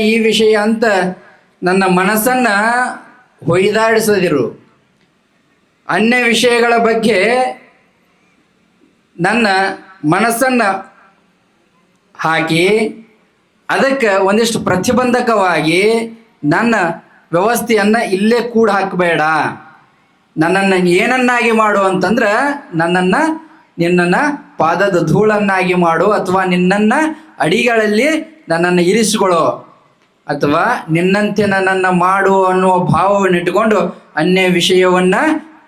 ಈ ವಿಷಯ ಅಂತ ನನ್ನ ಮನಸ್ಸನ್ನ ಹೊಯ್ದಾಡಿಸದಿರು. ಅನ್ಯ ವಿಷಯಗಳ ಬಗ್ಗೆ ನನ್ನ ಮನಸ್ಸನ್ನು ಹಾಕಿ ಅದಕ್ಕೆ ಒಂದಿಷ್ಟು ಪ್ರತಿಬಂಧಕವಾಗಿ ನನ್ನ ವ್ಯವಸ್ಥೆಯನ್ನು ಇಲ್ಲೇ ಕೂಡ ಹಾಕಬೇಡ. ನನ್ನನ್ನು ಏನನ್ನಾಗಿ ಮಾಡು ಅಂತಂದ್ರೆ ನಿನ್ನನ್ನು ಪಾದದ ಧೂಳನ್ನಾಗಿ ಮಾಡು, ಅಥವಾ ನಿನ್ನನ್ನು ಅಡಿಗಳಲ್ಲಿ ನನ್ನನ್ನು ಇರಿಸಿಕೊಳ್ಳೋ, ಅಥವಾ ನಿನ್ನಂತೆ ನನ್ನನ್ನು ಮಾಡು ಅನ್ನುವ ಭಾವವನ್ನು ಇಟ್ಟುಕೊಂಡು ಅನ್ಯ ವಿಷಯವನ್ನು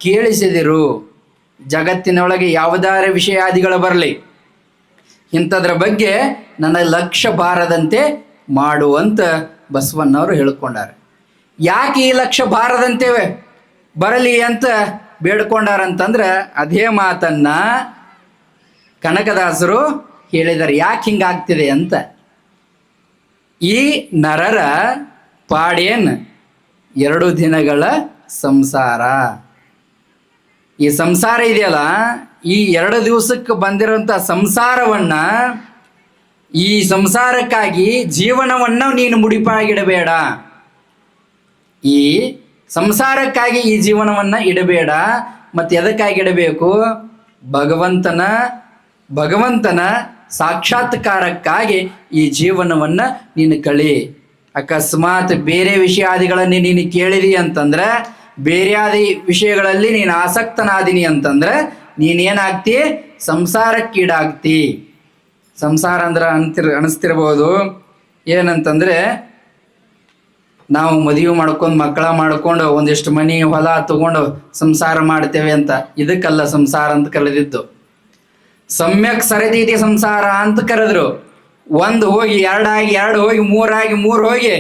ಕೇಳಿಸಿದಿರು. ಜಗತ್ತಿನೊಳಗೆ ಯಾವುದಾರ ವಿಷಯಾದಿಗಳು ಬರಲಿ, ಇಂಥದ್ರ ಬಗ್ಗೆ ನನ್ನ ಲಕ್ಷ್ಯ ಬಾರದಂತೆ ಮಾಡುವಂತ ಬಸವಣ್ಣವರು ಹೇಳ್ಕೊಂಡಾರೆ. ಯಾಕೆ ಈ ಲಕ್ಷ್ಯ ಬಾರದಂತೆ ಬರಲಿ ಅಂತ ಬೇಡ್ಕೊಂಡಾರಂತಂದ್ರೆ ಅದೇ ಮಾತನ್ನ ಕನಕದಾಸರು ಹೇಳಿದ್ದಾರೆ. ಯಾಕೆ ಹಿಂಗಾಗ್ತಿದೆ ಅಂತ. ಈ ನರರ ಪಾಡೇನ್ 2 ದಿನಗಳ ಸಂಸಾರ. ಈ ಸಂಸಾರ ಇದೆಯಲ್ಲ, ಈ 2 ದಿವಸಕ್ಕೆ ಬಂದಿರೋಂಥ ಸಂಸಾರವನ್ನ, ಈ ಸಂಸಾರಕ್ಕಾಗಿ ಜೀವನವನ್ನು ನೀನು ಮುಡಿಪಾಗಿಡಬೇಡ. ಈ ಸಂಸಾರಕ್ಕಾಗಿ ಈ ಜೀವನವನ್ನು ಇಡಬೇಡ. ಮತ್ತೆ ಎದಕ್ಕಾಗಿ ಇಡಬೇಕು? ಭಗವಂತನ ಸಾಕ್ಷಾತ್ಕಾರಕ್ಕಾಗಿ ಈ ಜೀವನವನ್ನು ನೀನು ಕಳಿ. ಅಕಸ್ಮಾತ್ ಬೇರೆ ವಿಷಯಾದಿಗಳನ್ನು ನೀನು ಕೇಳಿದಿ ಅಂತಂದ್ರೆ, ಬೇರೆ ವಿಷಯಗಳಲ್ಲಿ ನೀನು ಆಸಕ್ತನಾದಿನಿ ಅಂತಂದ್ರೆ ನೀನೇನಾಗ್ತಿ? ಸಂಸಾರಕ್ಕೀಡಾಗ್ತಿ. ಸಂಸಾರ ಅಂದ್ರೆ ಅನಿಸ್ತಿರ್ಬೋದು ಏನಂತಂದ್ರೆ, ನಾವು ಮದುವೆ ಮಾಡ್ಕೊಂಡು ಮಕ್ಕಳ ಮಾಡ್ಕೊಂಡು ಒಂದಿಷ್ಟು ಮನಿ ಹೊಲ ತಗೊಂಡು ಸಂಸಾರ ಮಾಡ್ತೇವೆ ಅಂತ. ಇದಕ್ಕಲ್ಲ ಸಂಸಾರ ಅಂತ ಕರೆದಿದ್ದು. ಸಮ್ಯಕ್ ಸರತೀತಿ ಸಂಸಾರ ಅಂತ ಕರೆದ್ರು. 1 ಹೋಗಿ 2 ಆಗಿ 2 ಹೋಗಿ 3 ಆಗಿ 3 ಹೋಗಿ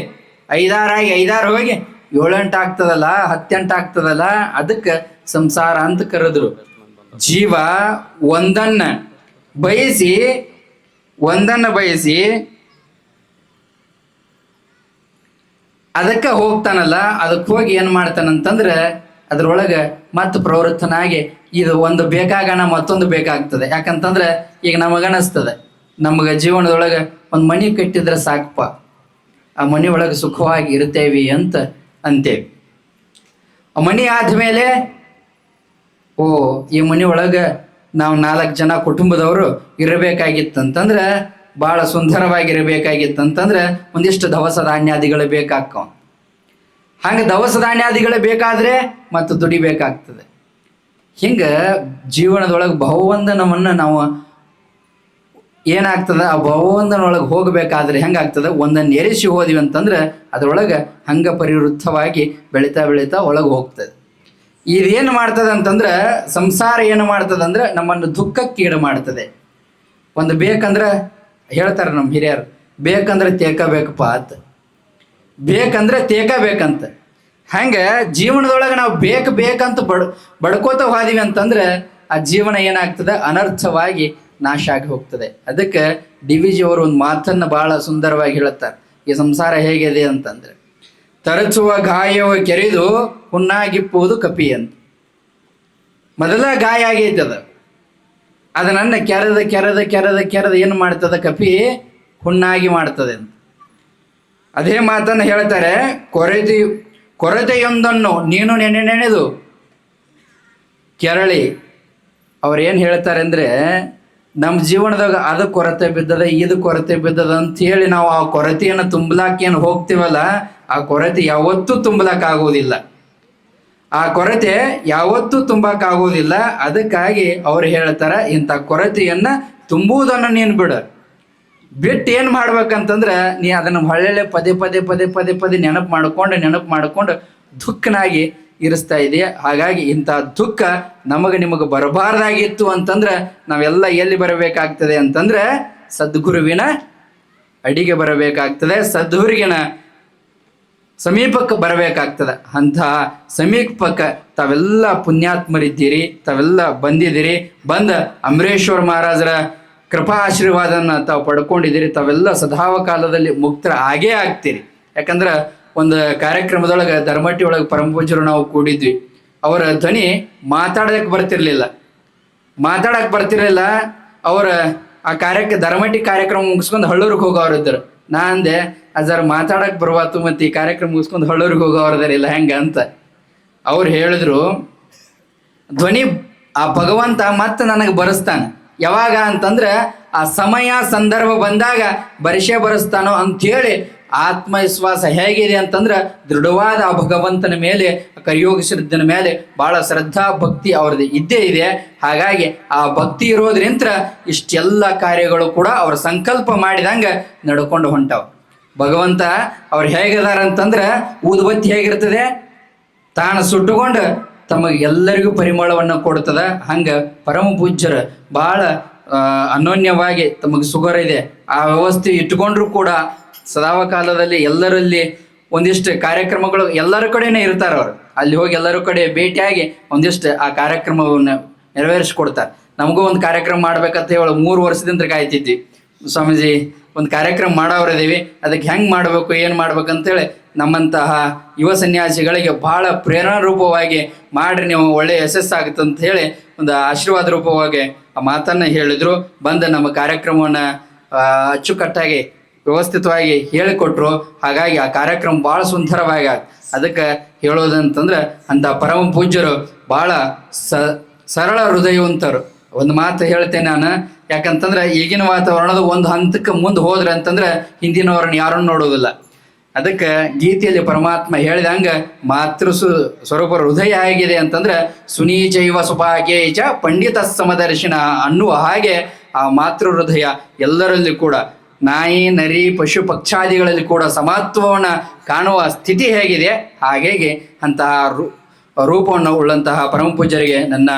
5 ಆಗಿ 5 ಹೋಗಿ 7-8 ಆಗ್ತದಲ್ಲ, 10-8 ಆಗ್ತದಲ್ಲ, ಅದಕ್ಕೆ ಸಂಸಾರ ಅಂತ ಕರೆದ್ರು. ಜೀವ ಒಂದನ್ನ ಬಯಸಿ ಅದಕ್ಕೆ ಹೋಗ್ತಾನಲ್ಲ, ಅದಕ್ಕೆ ಹೋಗಿ ಏನು ಮಾಡ್ತಾನಂತಂದ್ರೆ ಅದ್ರೊಳಗೆ ಮತ್ತೆ ಪ್ರವೃತ್ತನಾಗಿ ಇದು ಒಂದು ಬೇಕಾಗಣ ಮತ್ತೊಂದು ಬೇಕಾಗ್ತದೆ. ಯಾಕಂತಂದ್ರೆ ಈಗ ನಮಗನಿಸ್ತದೆ, ನಮಗೆ ಜೀವನದೊಳಗೆ ಒಂದು ಮನೆ ಕಟ್ಟಿದ್ರೆ ಸಾಕಪ್ಪ, ಆ ಮನೆ ಒಳಗೆ ಸುಖವಾಗಿ ಇರ್ತೇವಿ ಅಂತ ಅಂತೇವಿ. ಆ ಮನೆ ಆದ್ಮೇಲೆ ಈ ಮನೆ ಒಳಗೆ ನಾವು 4 ಜನ ಕುಟುಂಬದವರು ಇರಬೇಕಾಗಿತ್ತಂತಂದ್ರೆ, ಭಾಳ ಸುಂದರವಾಗಿರಬೇಕಾಗಿತ್ತಂತಂದ್ರೆ ಒಂದಿಷ್ಟು ದವಸ ಧಾನ್ಯಾದಿಗಳು ಬೇಕಾಕ್ಕವ. ಹಂಗೆ ದವಸ ಧಾನ್ಯಾದಿಗಳು ಬೇಕಾದ್ರೆ ಮತ್ತು ದುಡಿಬೇಕಾಗ್ತದೆ. ಹಿಂಗೆ ಜೀವನದೊಳಗೆ ಭಗವಂತನವನ್ನು ನಾವು ಏನಾಗ್ತದೆ, ಆ ಭಗವಂತನೊಳಗೆ ಹೋಗಬೇಕಾದ್ರೆ ಹೆಂಗಾಗ್ತದೆ, ಒಂದನ್ನು ಎರಿಸಿ ಹೋದಿವಿ ಅಂತಂದ್ರೆ ಅದರೊಳಗೆ ಹಂಗೆ ಪರಿವೃತ್ತವಾಗಿ ಬೆಳೀತಾ ಒಳಗೆ ಹೋಗ್ತದೆ. ಇದೇನು ಮಾಡ್ತದೆ ಅಂತಂದ್ರೆ, ಸಂಸಾರ ಏನು ಮಾಡ್ತದೆ ಅಂದ್ರೆ ನಮ್ಮನ್ನು ದುಃಖಕ್ಕೀಡು ಮಾಡ್ತದೆ. ಒಂದು ಬೇಕಂದ್ರೆ ಹೇಳ್ತಾರೆ ನಮ್ಮ ಹಿರಿಯರು, ಬೇಕಂದ್ರೆ ತೇಕಬೇಕಪ್ಪ ಅಂತ. ಬೇಕಂದ್ರೆ ತೇಕಬೇಕಂತ. ಹಂಗೆ ಜೀವನದೊಳಗೆ ನಾವು ಬೇಕಂತ ಬಡ್ಕೋತ ಹೋದಿವಿ ಅಂತಂದ್ರೆ ಆ ಜೀವನ ಏನಾಗ್ತದೆ, ಅನರ್ಥವಾಗಿ ನಾಶ ಆಗಿ ಹೋಗ್ತದೆ. ಅದಕ್ಕೆ DVG ಅವರು ಒಂದು ಮಾತನ್ನು ಭಾಳ ಸುಂದರವಾಗಿ ಹೇಳುತ್ತಾರೆ. ಈ ಸಂಸಾರ ಹೇಗಿದೆ ಅಂತಂದ್ರೆ, ತರಚುವ ಗಾಯವ ಕೆರೆದು ಹುಣ್ಣಾಗಿಪ್ಪುವುದು ಕಪಿ ಅಂತ. ಮೊದಲ ಗಾಯ ಆಗೈತದ, ಅದನ್ನ ಕೆರೆದ ಏನು ಮಾಡ್ತದ, ಕಪಿ ಹುಣ್ಣಾಗಿ ಮಾಡ್ತದೆ ಅಂತ. ಅದೇ ಮಾತನ್ನು ಹೇಳ್ತಾರೆ, ಕೊರತೆಯೊಂದನ್ನು ನೀನು ನೆನೆದು ಕೆರಳಿ. ಅವ್ರೇನು ಹೇಳ್ತಾರೆ ಅಂದರೆ, ನಮ್ಮ ಜೀವನದಾಗ ಅದು ಕೊರತೆ ಬಿದ್ದದ, ಇದು ಕೊರತೆ ಬಿದ್ದದ ಅಂತೇಳಿ ನಾವು ಆ ಕೊರತೆಯನ್ನು ತುಂಬಲಾಕೇನು ಹೋಗ್ತೀವಲ್ಲ, ಆ ಕೊರತೆ ಯಾವತ್ತೂ ತುಂಬಲಾಕಾಗೋದಿಲ್ಲ. ಆ ಕೊರತೆ ಯಾವತ್ತೂ ತುಂಬಕ್ಕಾಗೋದಿಲ್ಲ. ಅದಕ್ಕಾಗಿ ಅವ್ರು ಹೇಳ್ತಾರೆ, ಇಂಥ ಕೊರತೆಯನ್ನು ತುಂಬುವುದನ್ನು ನೀನು ಬಿಟ್ಟು ಏನು ಮಾಡ್ಬೇಕಂತಂದ್ರೆ, ನೀ ಅದನ್ನು ಒಳ್ಳೆ ಪದೇ ನೆನಪು ಮಾಡ್ಕೊಂಡು ದುಃಖನಾಗಿ ಇರಿಸ್ತಾ ಇದೆಯಾ. ಹಾಗಾಗಿ ಇಂಥ ದುಃಖ ನಿಮಗೆ ಬರಬಾರ್ದಾಗಿತ್ತು ಅಂತಂದ್ರೆ ನಾವೆಲ್ಲ ಎಲ್ಲಿ ಬರಬೇಕಾಗ್ತದೆ ಅಂತಂದ್ರೆ ಸದ್ಗುರುವಿನ ಅಡಿಗೆ ಬರಬೇಕಾಗ್ತದೆ, ಸದ್ಗುರುವಿನ ಸಮೀಪಕ್ಕೆ ಬರಬೇಕಾಗ್ತದೆ. ಅಂಥ ಸಮೀಪಕ್ಕೆ ತಾವೆಲ್ಲ ಪುಣ್ಯಾತ್ಮರಿದ್ದೀರಿ, ತಾವೆಲ್ಲ ಬಂದಿದ್ದೀರಿ. ಅಂಬರೀಶ್ವರ ಮಹಾರಾಜರ ಕೃಪಾ ಆಶೀರ್ವಾದನ ತಾವು ಪಡ್ಕೊಂಡಿದ್ದೀರಿ. ತಾವೆಲ್ಲ ಸದಾವ ಕಾಲದಲ್ಲಿ ಮುಕ್ತರ ಆಗೇ ಆಗ್ತೀರಿ. ಯಾಕಂದ್ರೆ ಒಂದು ಕಾರ್ಯಕ್ರಮದೊಳಗೆ ಧರ್ಮಟ್ಟಿ ಒಳಗೆ ಪರಮಪೂಜ್ಯರು ನಾವು ಕೂಡಿದ್ವಿ. ಅವರ ಧ್ವನಿ ಮಾತಾಡೋದಕ್ಕೆ ಬರ್ತಿರ್ಲಿಲ್ಲ. ಅವರ ಆ ಧರ್ಮಟ್ಟಿ ಕಾರ್ಯಕ್ರಮ ಮುಗಿಸ್ಕೊಂಡು ಹಳ್ಳೂರಿಗೆ ಹೋಗೋರು ಇದ್ದರು. ನಾ ಅಂದೆ ಅಜಾರ್ ಮಾತಾಡಕ್ ಬರ್ವಾತು ಮತ್ತೆ ಈ ಕಾರ್ಯಕ್ರಮ ಮುಗಿಸ್ಕೊಂಡು ಹಳ್ಳೂರಿಗೆ ಹೋಗೋರದಾರಿಲ್ಲ ಹೆಂಗ ಅಂತ. ಅವ್ರು ಹೇಳಿದ್ರು, ಧ್ವನಿ ಆ ಭಗವಂತ ಮತ್ತೆ ನನಗೆ ಬರೆಸ್ತಾನೆ. ಯಾವಾಗ ಅಂತಂದ್ರೆ ಆ ಸಮಯ ಸಂದರ್ಭ ಬಂದಾಗ ಬರಿಸ್ತಾನೋ ಅಂಥೇಳಿ ಆತ್ಮವಿಶ್ವಾಸ ಹೇಗಿದೆ ಅಂತಂದ್ರೆ ದೃಢವಾದ ಆ ಭಗವಂತನ ಮೇಲೆ, ಕರಿಯೋಗ ಶ್ರದ್ಧನ ಮೇಲೆ ಬಹಳ ಶ್ರದ್ಧಾ ಭಕ್ತಿ ಅವ್ರದ್ದು ಇದ್ದೇ ಇದೆ. ಹಾಗಾಗಿ ಆ ಭಕ್ತಿ ಇರೋದ್ರಿಂತ ಇಷ್ಟೆಲ್ಲ ಕಾರ್ಯಗಳು ಕೂಡ ಅವ್ರ ಸಂಕಲ್ಪ ಮಾಡಿದಂಗೆ ನಡ್ಕೊಂಡು ಹೊಂಟಾವ್. ಭಗವಂತ ಅವ್ರು ಹೇಗಿದಾರ ಅಂತಂದ್ರೆ ಊದುಬತ್ತಿ ಹೇಗಿರ್ತದೆ, ತಾನು ಸುಟ್ಟುಕೊಂಡು ತಮಗೆಲ್ಲರಿಗೂ ಪರಿಮಳವನ್ನು ಕೊಡ್ತದ. ಹಂಗೆ ಪರಮ ಪೂಜ್ಯರು ಭಾಳ ಅನೋನ್ಯವಾಗಿ ತಮಗೆ ಸುಗರ್ ಇದೆ ಆ ವ್ಯವಸ್ಥೆ ಇಟ್ಕೊಂಡ್ರು ಕೂಡ ಸದಾವ ಕಾಲದಲ್ಲಿ ಎಲ್ಲರಲ್ಲಿ ಒಂದಿಷ್ಟು ಕಾರ್ಯಕ್ರಮಗಳು ಎಲ್ಲರ ಕಡೆನೇ ಇರ್ತಾರೆ. ಅವರು ಅಲ್ಲಿ ಹೋಗಿ ಎಲ್ಲರ ಕಡೆ ಭೇಟಿಯಾಗಿ ಒಂದಿಷ್ಟು ಆ ಕಾರ್ಯಕ್ರಮವನ್ನು ನೆರವೇರಿಸ್ಕೊಡ್ತಾರೆ. ನಮಗೂ ಒಂದು ಕಾರ್ಯಕ್ರಮ ಮಾಡ್ಬೇಕಂತ ಹೇಳಿ 3 ವರ್ಷದಿಂದ ಕಾಯ್ತಿದ್ವಿ. ಸ್ವಾಮೀಜಿ ಒಂದು ಕಾರ್ಯಕ್ರಮ ಮಾಡೋರಿದ್ದೀವಿ, ಅದಕ್ಕೆ ಹೆಂಗೆ ಮಾಡಬೇಕು ಏನು ಮಾಡ್ಬೇಕಂತೇಳಿ ನಮ್ಮಂತಹ ಯುವ ಸನ್ಯಾಸಿಗಳಿಗೆ ಭಾಳ ಪ್ರೇರಣಾ ರೂಪವಾಗಿ ಮಾಡ್ರಿ, ನೀವು ಒಳ್ಳೆಯ ಯಶಸ್ಸಾಗುತ್ತೆ ಅಂತ ಹೇಳಿ ಒಂದು ಆಶೀರ್ವಾದ ರೂಪವಾಗಿ ಆ ಮಾತನ್ನು ಹೇಳಿದ್ರು. ಬಂದು ನಮ್ಮ ಕಾರ್ಯಕ್ರಮವನ್ನು ಅಚ್ಚುಕಟ್ಟಾಗಿ ವ್ಯವಸ್ಥಿತವಾಗಿ ಹೇಳಿಕೊಟ್ರು. ಹಾಗಾಗಿ ಆ ಕಾರ್ಯಕ್ರಮ ಭಾಳ ಸುಂದರವಾಗಿ ಅದಕ್ಕೆ ಹೇಳೋದಂತಂದ್ರೆ ಅಂಥ ಪರಮ ಪೂಜ್ಯರು ಭಾಳ ಸರಳ ಹೃದಯವಂತರು. ಒಂದು ಮಾತು ಹೇಳ್ತೇನೆ ನಾನು, ಯಾಕಂತಂದ್ರೆ ಈಗಿನ ವಾತಾವರಣದ ಒಂದು ಹಂತಕ್ಕೆ ಮುಂದೆ ಹೋದ್ರೆ ಅಂತಂದ್ರೆ ಹಿಂದಿನವ್ರನ್ನ ಯಾರನ್ನು ನೋಡೋದಿಲ್ಲ. ಅದಕ್ಕೆ ಗೀತೆಯಲ್ಲಿ ಪರಮಾತ್ಮ ಹೇಳಿದಂಗೆ ಸ್ವರೂಪ ಹೃದಯ ಆಗಿದೆ ಅಂತಂದ್ರೆ ಸುನೀಚೈವ ಸುಭಾಗ್ಯೇಚ ಪಂಡಿತ ಸಮದರ್ಶನ ಅನ್ನುವ ಹಾಗೆ ಆ ಮಾತೃ ಹೃದಯ ಎಲ್ಲರಲ್ಲಿ ಕೂಡ, ನಾಯಿ ನರಿ ಪಶು ಪಕ್ಷಾದಿಗಳಲ್ಲಿ ಕೂಡ ಸಮತ್ವವನ್ನು ಕಾಣುವ ಸ್ಥಿತಿ ಹೇಗಿದೆ, ಹಾಗೆ ಅಂತಹ ರೂಪವನ್ನು ಉಳ್ಳಂತಹ ಪರಮ ಪೂಜ್ಯರಿಗೆ ನನ್ನ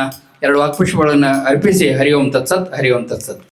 2 ವಾಕ್ಪುಷ್ಪಗಳನ್ನು ಅರ್ಪಿಸಿ ಹರಿ ಓಂ ತತ್ಸತ್, ಹರಿ ಓಂ ತತ್ಸತ್.